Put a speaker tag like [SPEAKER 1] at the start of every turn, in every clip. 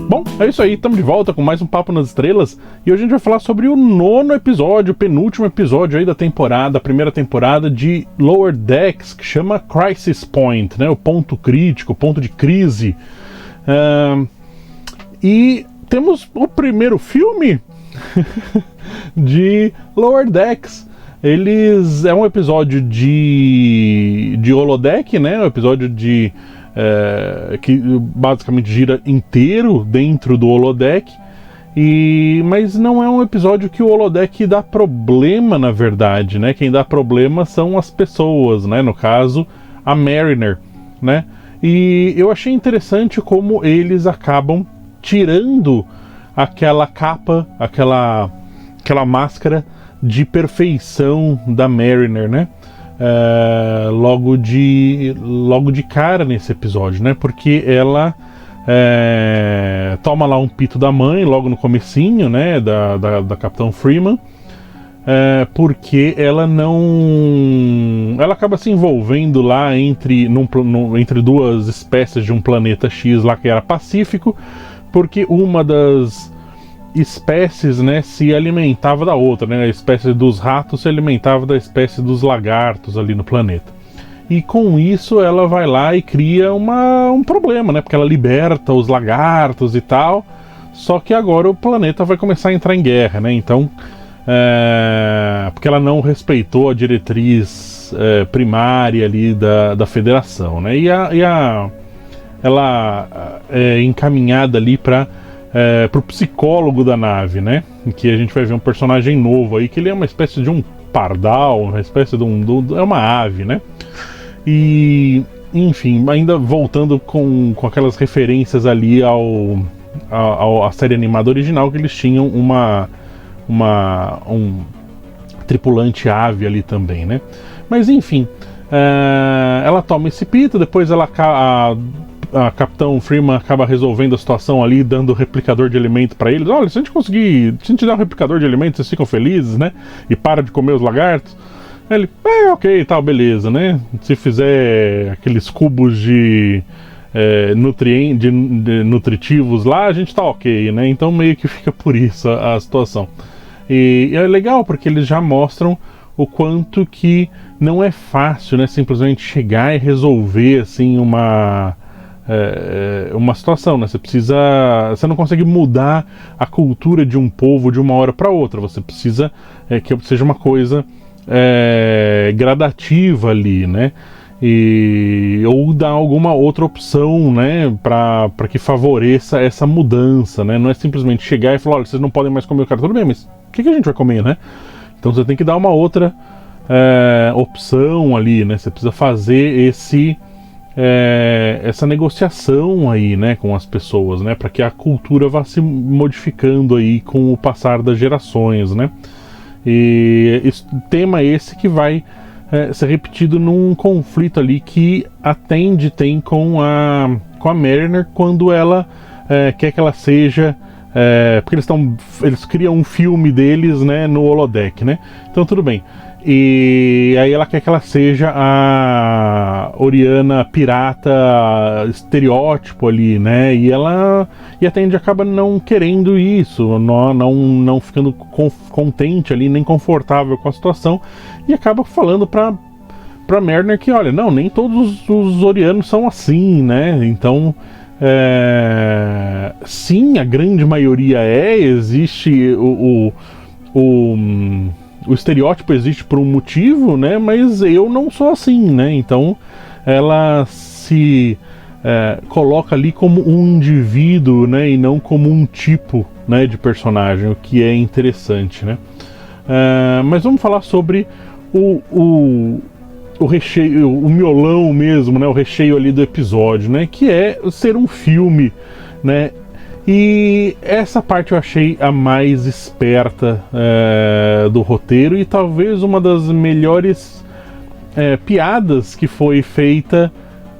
[SPEAKER 1] Bom, é isso aí, estamos de volta com mais um Papo nas Estrelas e hoje a gente vai falar sobre o 9º episódio, o penúltimo episódio aí da temporada, a primeira temporada de Lower Decks, que chama Crisis Point, né, o ponto crítico, o ponto de crise. E temos o primeiro filme de Lower Decks. É um episódio de holodeck, né, um episódio que basicamente gira inteiro dentro do holodeck, mas não é um episódio que o holodeck dá problema, na verdade, né? Quem dá problema são as pessoas, né? No caso, a Mariner, né? E eu achei interessante como eles acabam tirando aquela capa, aquela máscara de perfeição da Mariner, né? Logo de cara nesse episódio, né? Porque ela toma lá um pito da mãe logo no comecinho, né? Da Capitão Freeman, porque ela acaba se envolvendo lá entre duas espécies de um planeta X lá que era pacífico, porque uma das espécies, né, se alimentava da outra, né? A espécie dos ratos se alimentava da espécie dos lagartos ali no planeta. E com isso ela vai lá e cria um problema, né? Porque ela liberta os lagartos e tal. Só que agora o planeta vai começar a entrar em guerra, né? Então, porque ela não respeitou a diretriz primária ali da Federação, né? Ela é encaminhada ali para pro psicólogo da nave, né? Em que a gente vai ver um personagem novo aí, que ele é uma espécie de um pardal, uma espécie é uma ave, né? E, enfim, ainda voltando com aquelas referências ali à série animada original, que eles tinham um tripulante ave ali também, né? Mas, enfim, ela toma esse pito, depois a Capitão Freeman acaba resolvendo a situação ali, dando replicador de alimento pra eles. Olha, se a gente dar um replicador de alimento, vocês ficam felizes, né? E para de comer os lagartos. Aí ele, ok, tal, beleza, né? Se fizer aqueles cubos de nutritivos lá, a gente tá ok, né? Então meio que fica por isso a situação. E é legal porque eles já mostram o quanto que não é fácil, né? Simplesmente chegar e resolver, assim, uma situação, né? Você não consegue mudar a cultura de um povo de uma hora para outra. Você precisa que seja uma coisa gradativa ali, né? Ou dar alguma outra opção, né? Para que favoreça essa mudança, né? Não é simplesmente chegar e falar, olha, vocês não podem mais comer o cara. Tudo bem, mas o que a gente vai comer, né? Então você tem que dar uma outra opção ali, né? Você precisa fazer essa negociação aí, né, com as pessoas, né, para que a cultura vá se modificando aí com o passar das gerações, né. E tema esse que vai ser repetido num conflito ali que a Tendi tem com a Mariner quando ela quer que ela seja, porque eles criam um filme deles, né, no holodeck, né. Então tudo bem. E aí ela quer que ela seja a Oriana pirata estereótipo ali, né? E a Tendi acaba não querendo isso, não ficando contente ali, nem confortável com a situação, e acaba falando pra Mariner que, olha, não, nem todos os Orianos são assim, né? Então, sim, a grande maioria existe o estereótipo existe por um motivo, né? Mas eu não sou assim, né? Então ela se coloca ali como um indivíduo, né? E não como um tipo, né, de personagem, o que é interessante, né? Mas vamos falar sobre o recheio, o miolão mesmo, né? O recheio ali do episódio, né? Que é ser um filme, né? E essa parte eu achei a mais esperta do roteiro e talvez uma das melhores piadas que foi feita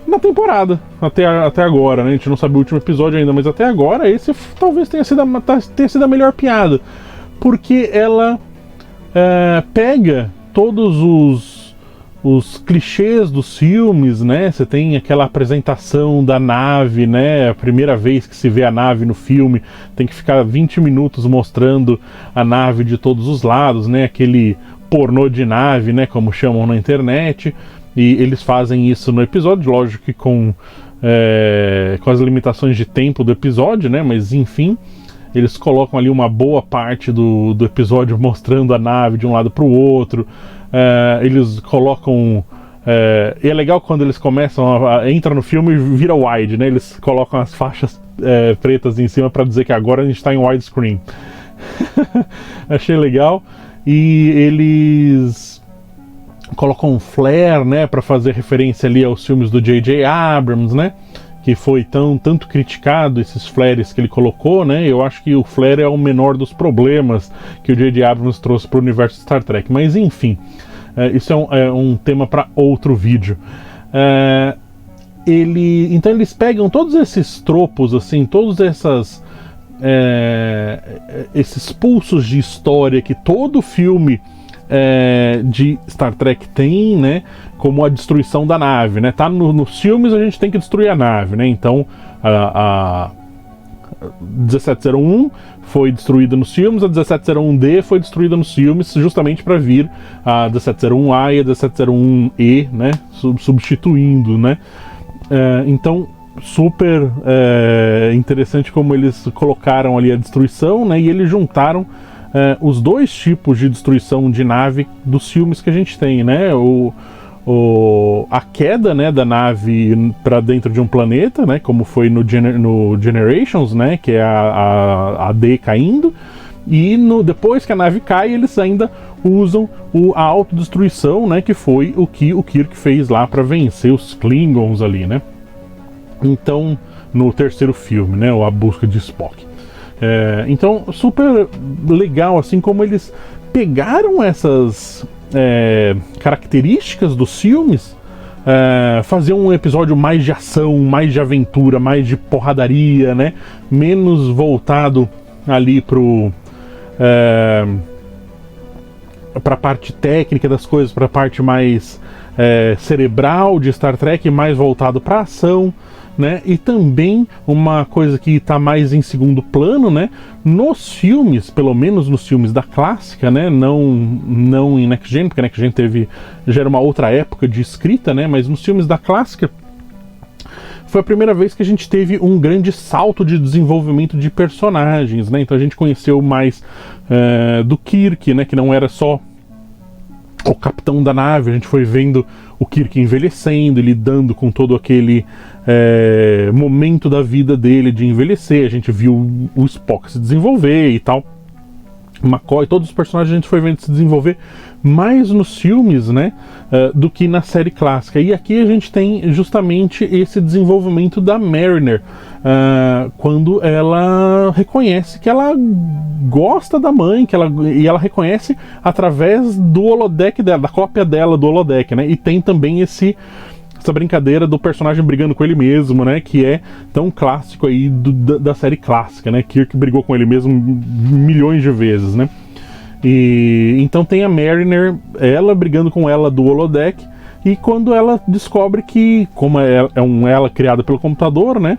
[SPEAKER 1] na temporada, até agora, né? A gente não sabe o último episódio ainda, mas até agora esse talvez tenha sido a melhor piada, porque ela pega todos os clichês dos filmes, né? Você tem aquela apresentação da nave, né? A primeira vez que se vê a nave no filme, tem que ficar 20 minutos mostrando a nave de todos os lados, né? Aquele pornô de nave, né? Como chamam na internet. E eles fazem isso no episódio, lógico que com as limitações de tempo do episódio, né? Mas enfim, eles colocam ali uma boa parte do episódio mostrando a nave de um lado para o outro. Eles colocam... e é legal quando eles começam entra no filme e vira wide, né? Eles colocam as faixas pretas em cima para dizer que agora a gente está em widescreen. Achei legal. E eles colocam um flare, né, para fazer referência ali aos filmes do J.J. Abrams, né? Que foi tanto criticado, esses flares que ele colocou, né? Eu acho que o flare é o menor dos problemas que o J.J. Abrams trouxe para o universo Star Trek. Mas enfim, isso é um tema para outro vídeo. Então eles pegam todos esses tropos, assim, todos esses pulsos de história que todo filme de Star Trek tem, né? Como a destruição da nave, né? Tá nos filmes a gente tem que destruir a nave, né? Então a 1701 foi destruída nos filmes, a 1701D foi destruída nos filmes, justamente para vir a 1701A e a 1701E, né? Substituindo, né? Então super interessante como eles colocaram ali a destruição, né? E eles juntaram os dois tipos de destruição de nave dos filmes que a gente tem, né? A queda, né, da nave para dentro de um planeta, né? Como foi no Generations, né? Que é a D caindo. E depois que a nave cai, eles ainda usam a autodestruição, né? Que foi o que o Kirk fez lá para vencer os Klingons ali, né? Então, no terceiro filme, né? A busca de Spock. Então, super legal, assim como eles pegaram essas características dos filmes, fazer um episódio mais de ação, mais de aventura, mais de porradaria, né? Menos voltado ali para a parte técnica das coisas, para a parte mais cerebral de Star Trek, mais voltado para ação, né? E também uma coisa que está mais em segundo plano, né? Nos filmes, pelo menos nos filmes da clássica, né? Não em Next Gen, porque Next Gen já era uma outra época de escrita, né? Mas nos filmes da clássica foi a primeira vez que a gente teve um grande salto de desenvolvimento de personagens, né? Então a gente conheceu mais do Kirk, né? Que não era só o capitão da nave, a gente foi vendo o Kirk envelhecendo, lidando com todo aquele momento da vida dele de envelhecer. A gente viu o Spock se desenvolver e tal, McCoy, todos os personagens a gente foi vendo se desenvolver mais nos filmes, né, do que na série clássica. E aqui a gente tem justamente esse desenvolvimento da Mariner, quando ela reconhece que ela gosta da mãe, e ela reconhece através do holodeck dela, da cópia dela do holodeck, né? E tem também essa brincadeira do personagem brigando com ele mesmo, né? Que é tão clássico aí da série clássica, né? Kirk brigou com ele mesmo milhões de vezes, né? E então tem a Mariner, ela brigando com ela do holodeck, e quando ela descobre que, como ela criada pelo computador, né?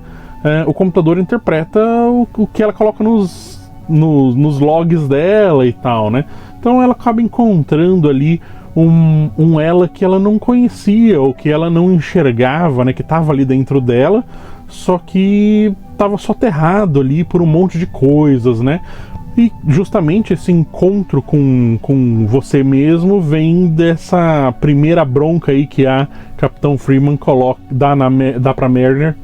[SPEAKER 1] O computador interpreta o que ela coloca nos logs dela e tal, né? Então ela acaba encontrando ali um ela que ela não conhecia, ou que ela não enxergava, né? Que estava ali dentro dela, só que estava soterrado ali por um monte de coisas, né? E justamente esse encontro com você mesmo vem dessa primeira bronca aí que a Capitão Freeman dá pra Mariner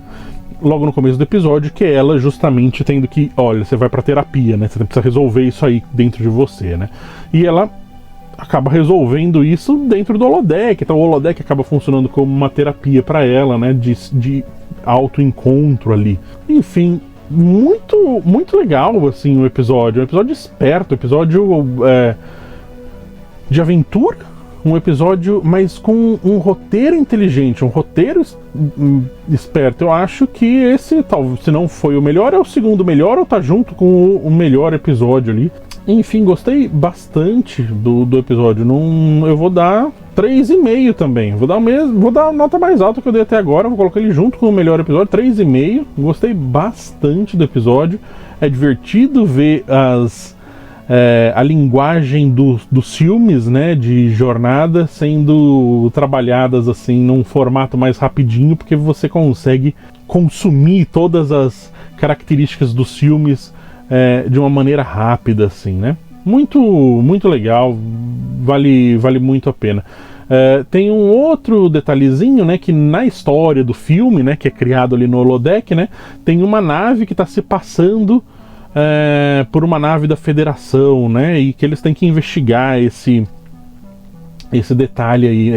[SPEAKER 1] logo no começo do episódio, que é ela justamente tendo que, olha, você vai pra terapia, né? Você precisa resolver isso aí dentro de você, né? E ela acaba resolvendo isso dentro do holodeck. Então o holodeck acaba funcionando como uma terapia para ela, né? De autoencontro ali. Enfim, muito, muito legal, assim, o episódio. Um episódio esperto, um episódio de aventura, um episódio, mas com um roteiro inteligente, um roteiro esperto. Eu acho que esse, se não foi o melhor, é o segundo melhor, ou tá junto com o melhor episódio ali. Enfim, gostei bastante do episódio. Eu vou dar 3,5 também. Vou dar a nota mais alta que eu dei até agora. Vou colocar ele junto com o melhor episódio, 3,5. Gostei bastante do episódio. É divertido ver a linguagem dos filmes, né, de jornada sendo trabalhadas assim num formato mais rapidinho, porque você consegue consumir todas as características dos filmes de uma maneira rápida, assim, né? Muito, muito legal, vale muito a pena. Tem um outro detalhezinho, né, que na história do filme, né, que é criado ali no holodeck, né, tem uma nave que está se passando por uma nave da Federação, né, e que eles têm que investigar esse detalhe aí,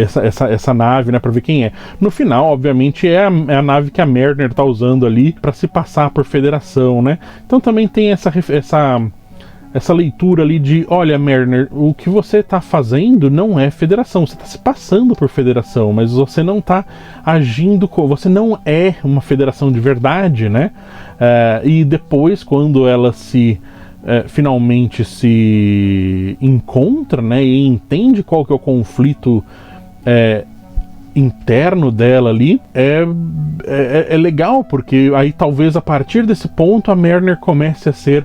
[SPEAKER 1] essa nave, né, para ver quem é. No final, obviamente, é a nave que a Mariner tá usando ali para se passar por Federação, né? Então também tem essa leitura ali de, olha, Mariner, o que você tá fazendo não é Federação, você tá se passando por Federação, mas você não tá agindo, você não é uma Federação de verdade, né? E depois, quando ela finalmente se encontra, né, e entende qual que é o conflito interno dela ali, é legal, porque aí talvez a partir desse ponto a Mariner comece a ser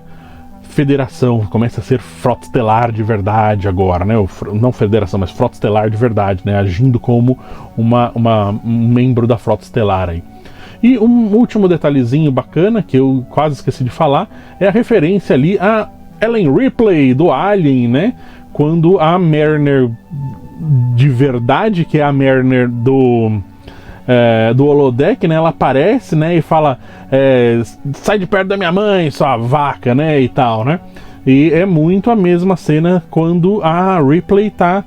[SPEAKER 1] Federação, comece a ser Frota Estelar de verdade agora, né? Não Federação, mas Frota Estelar de verdade, né? Agindo como um membro da Frota Estelar aí. E um último detalhezinho bacana, que eu quase esqueci de falar, é a referência ali a Ellen Ripley, do Alien, né? Quando a Mariner de verdade, que é a Mariner do holodeck, né? Ela aparece, né? E fala, sai de perto da minha mãe, sua vaca, né? E tal, né? E é muito a mesma cena quando a Ripley tá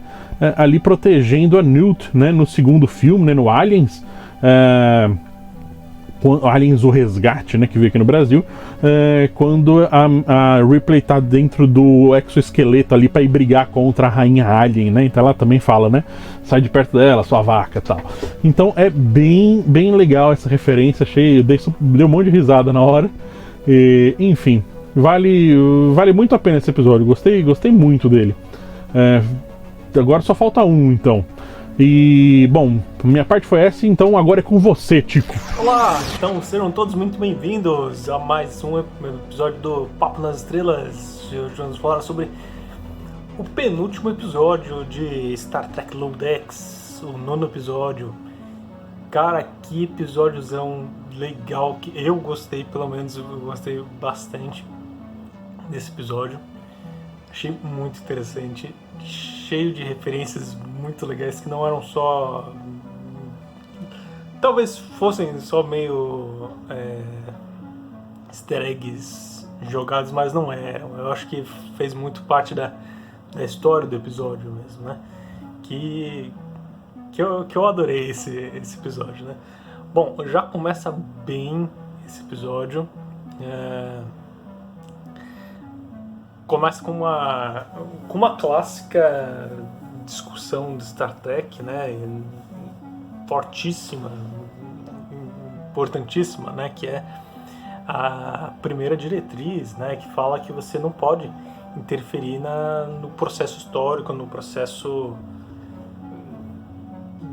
[SPEAKER 1] ali protegendo a Newt, né? No segundo filme, né? No Aliens. Aliens o Resgate, né, que veio aqui no Brasil, quando a Ripley tá dentro do exoesqueleto ali pra ir brigar contra a rainha Alien, né, então ela também fala, né, sai de perto dela, sua vaca e tal. Então é bem, bem legal essa referência, dei um monte de risada na hora, enfim, vale muito a pena esse episódio, gostei muito dele. Agora só falta um, então. E, bom, minha parte foi essa, então agora é com você, Tico.
[SPEAKER 2] Olá, então sejam todos muito bem-vindos a mais um episódio do Papo nas Estrelas. Hoje vamos falar sobre o penúltimo episódio de Star Trek Lower Decks, o 9º episódio. Cara, que episódiozão legal, que eu gostei, pelo menos eu gostei bastante desse episódio. Achei muito interessante, cheio de referências muito legais que não eram só... talvez fossem só meio easter eggs jogados, mas não eram. Eu acho que fez muito parte da história do episódio mesmo, né? Que eu adorei esse episódio, né? Bom, já começa bem esse episódio. Começa com uma clássica discussão de Star Trek, né, fortíssima, importantíssima, né, que é a primeira diretriz, né, que fala que você não pode interferir no processo histórico, no processo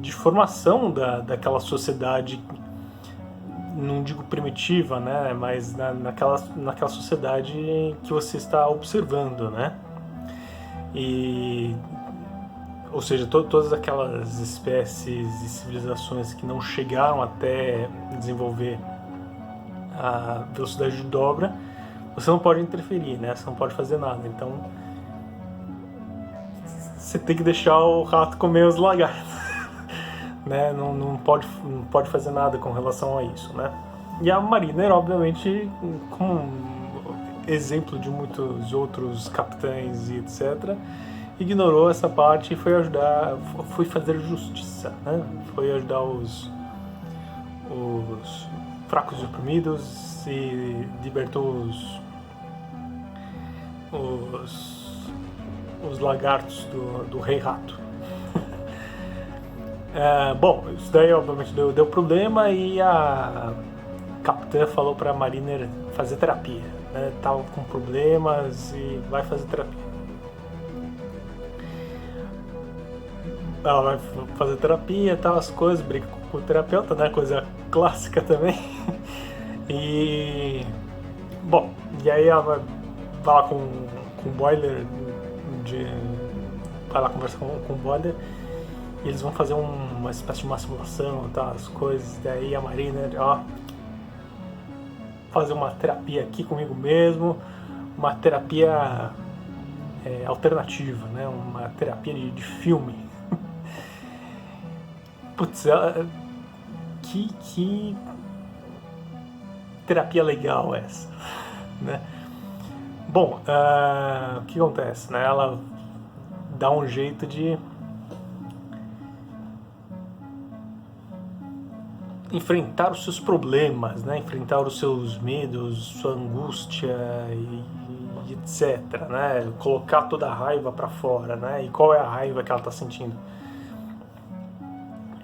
[SPEAKER 2] de formação daquela sociedade, não digo primitiva, né, mas naquela sociedade que você está observando, né? Ou seja, todas aquelas espécies e civilizações que não chegaram até desenvolver a velocidade de dobra, você não pode interferir, né? Você não pode fazer nada. Então, você tem que deixar o rato comer os lagartos. Né? Não pode fazer nada com relação a isso, né? E a Mariner, obviamente, como exemplo de muitos outros capitães e etc., ignorou essa parte e foi fazer justiça, né? Foi ajudar os fracos e oprimidos e libertou os lagartos do Rei Rato. Bom, isso daí obviamente deu problema e a capitã falou pra Mariner fazer terapia. né, tava com problemas e vai fazer terapia. Ela vai fazer terapia, tal, as coisas, briga com o terapeuta, né, coisa clássica também. E bom, e aí ela vai lá com o Boiler, vai lá conversar com o Boiler, e eles vão fazer uma espécie de uma simulação, tá, as coisas. Daí a Mariner, ó, fazer uma terapia aqui comigo mesmo, uma terapia alternativa, né, uma terapia de filme. Putz, que terapia legal essa, né? Bom, o que acontece, né? Ela dá um jeito de enfrentar os seus problemas, né? Enfrentar os seus medos, sua angústia e etc, né? Colocar toda a raiva pra fora, né? E qual é a raiva que ela tá sentindo?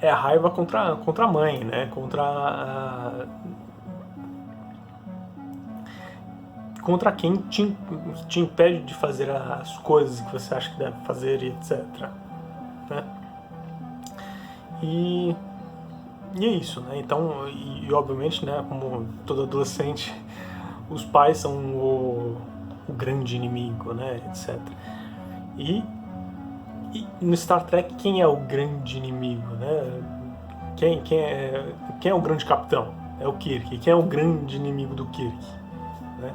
[SPEAKER 2] É a raiva contra a mãe, né? Contra quem te impede de fazer as coisas que você acha que deve fazer, etc. Né? E é isso, né? Então, e obviamente, né, como todo adolescente, os pais são o grande inimigo, né, etc. E no Star Trek, quem é o grande inimigo, né? Quem é o grande capitão? É o Kirk. Quem é o grande inimigo do Kirk? Né?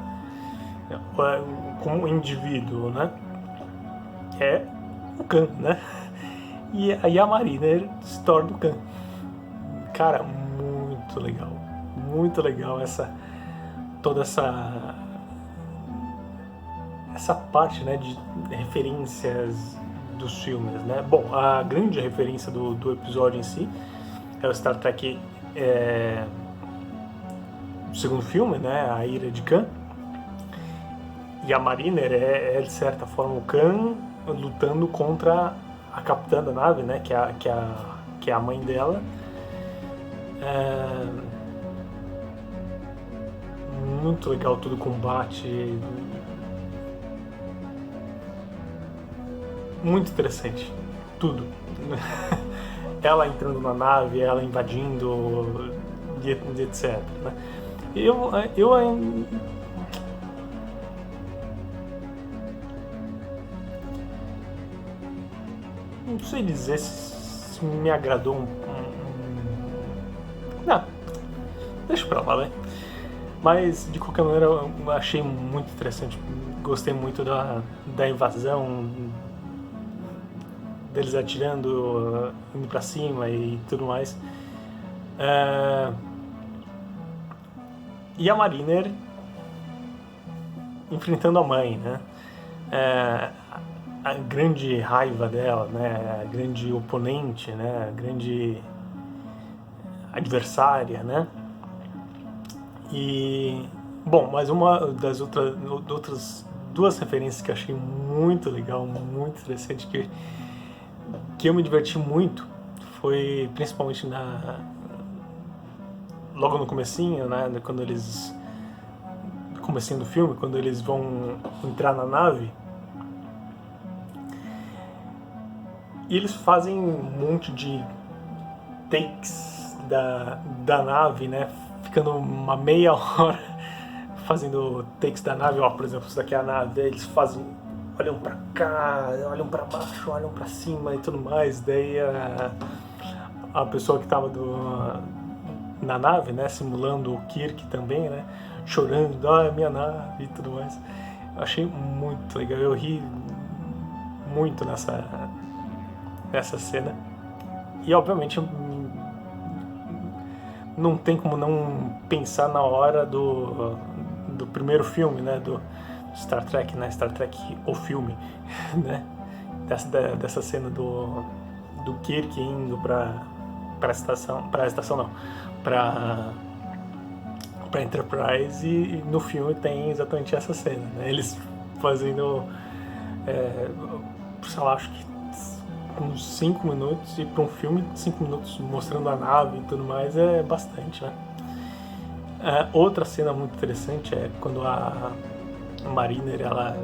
[SPEAKER 2] Como indivíduo, né? É o Khan, né? E aí a Mariner se torna o Khan. Cara, muito legal toda essa parte, né, de referências dos filmes, né? Bom, a grande referência do episódio em si é o Star Trek, o segundo filme, né, A Ira de Khan. E a Mariner é de certa forma o Khan lutando contra a capitã da nave, né, que é a mãe dela. Muito legal todo o combate, muito interessante, tudo. Ela entrando na nave, ela invadindo, etc. Né? Eu não sei dizer se me agradou não, deixa pra lá, né? Mas de qualquer maneira eu achei muito interessante, gostei muito da invasão, deles atirando, indo pra cima e tudo mais. E a Mariner enfrentando a mãe, né? A grande raiva dela, né? A grande oponente, né? A grande adversária, né? E bom, mas uma das outras duas referências que eu achei muito legal, muito interessante, que eu me diverti muito, foi principalmente logo no comecinho, né, quando eles comecinho do filme, quando eles vão entrar na nave e eles fazem um monte de takes da nave, né, ficando uma meia hora fazendo takes da nave. Ó, por exemplo, isso daqui é a nave, aí eles olham pra cá, olham pra baixo, olham pra cima e tudo mais. Daí a pessoa que tava na nave, né, simulando o Kirk também, né, chorando, é minha nave e tudo mais. Eu achei muito legal, eu ri muito nessa cena. E obviamente não tem como não pensar na hora do primeiro filme, né, do Star Trek, né, Star Trek o filme, né, dessa cena do Kirk indo para Enterprise, e no filme tem exatamente essa cena, né, eles fazendo, sei lá, acho que uns 5 minutos, e para um filme 5 minutos mostrando a nave e tudo mais é bastante, né. Outra cena muito interessante é quando a Mariner, ela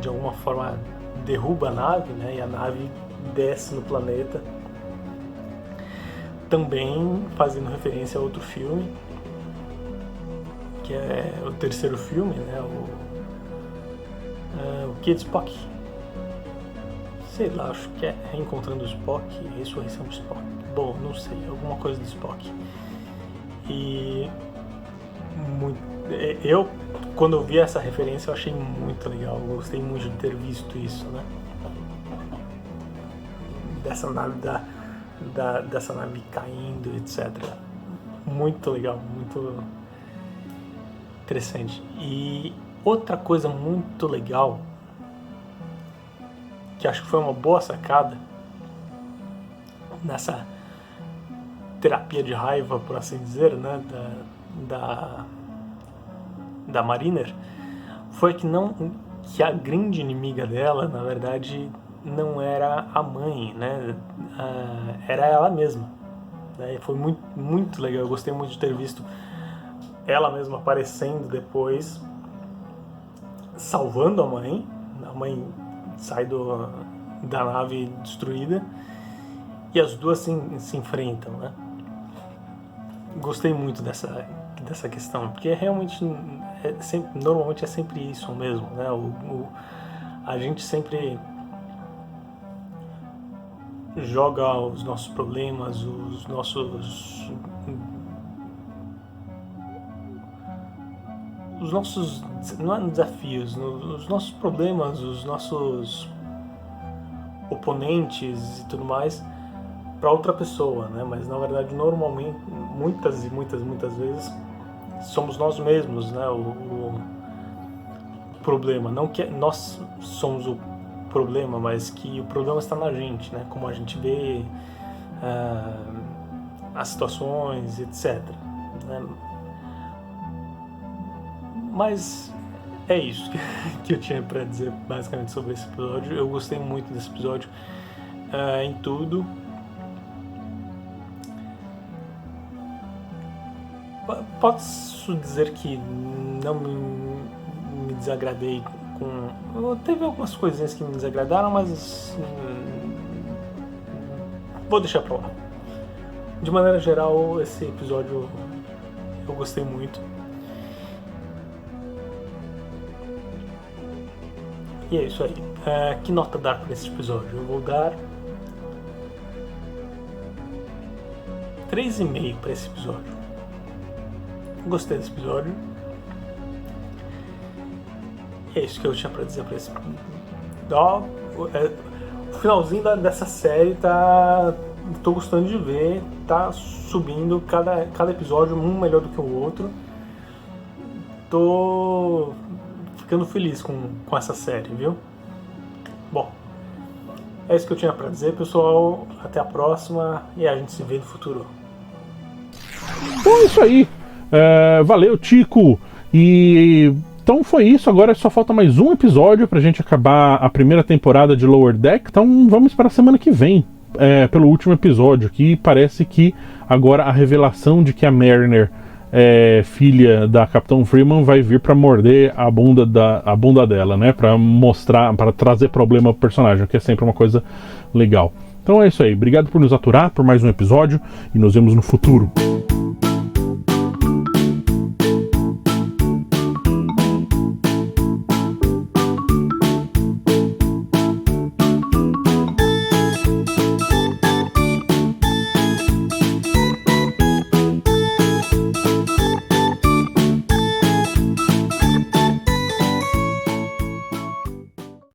[SPEAKER 2] de alguma forma derruba a nave, né, e a nave desce no planeta, também fazendo referência a outro filme, que é o terceiro filme, né, o Kid Spock. Sei lá, acho que é Reencontrando o Spock, Ressurreição do Spock. Bom, não sei, alguma coisa do Spock. E eu, quando eu vi essa referência, eu achei muito legal. Eu gostei muito de ter visto isso, né? Dessa nave, dessa nave caindo, etc. Muito legal, muito interessante. E outra coisa muito legal, que acho que foi uma boa sacada nessa terapia de raiva, por assim dizer, né, da Mariner, foi que a grande inimiga dela, na verdade, não era a mãe, né, era ela mesma, né, e foi muito, muito legal. Eu gostei muito de ter visto ela mesma aparecendo depois, salvando a mãe. A mãe sai da nave destruída e as duas se enfrentam, né? Gostei muito dessa questão, porque realmente normalmente é sempre isso mesmo, né? A gente sempre joga os nossos problemas, os nossos não é desafios, os nossos problemas, os nossos oponentes e tudo mais para outra pessoa, né? Mas na verdade, normalmente, muitas vezes somos nós mesmos, né? O problema, não que nós somos o problema, mas que o problema está na gente, né? Como a gente vê as situações, etc. Né? Mas é isso que eu tinha para dizer basicamente sobre esse episódio. Eu gostei muito desse episódio em tudo. Posso dizer que não me desagradei com... Teve algumas coisinhas que me desagradaram, mas vou deixar pra lá. De maneira geral, esse episódio eu gostei muito. E é isso aí. Que nota dar para esse episódio? Eu vou dar 3,5 para esse episódio. Gostei desse episódio. E é isso que eu tinha para dizer para esse. O finalzinho dessa série tá. Tô gostando de ver. Tá subindo cada episódio um melhor do que o outro. Tô ficando feliz com essa série, viu? Bom, é isso que eu tinha pra dizer, pessoal. Até a próxima e a gente se vê no futuro.
[SPEAKER 1] Então é isso aí. Valeu, Tico. E então foi isso. Agora só falta mais um episódio pra gente acabar a primeira temporada de Lower Deck. Então vamos para a semana que vem, pelo último episódio, que parece que agora a revelação de que a Mariner filha da Capitão Freeman vai vir pra morder a bunda dela, né? Pra mostrar, para trazer problema pro personagem, que é sempre uma coisa legal. Então é isso aí. Obrigado por nos aturar por mais um episódio e nos vemos no futuro.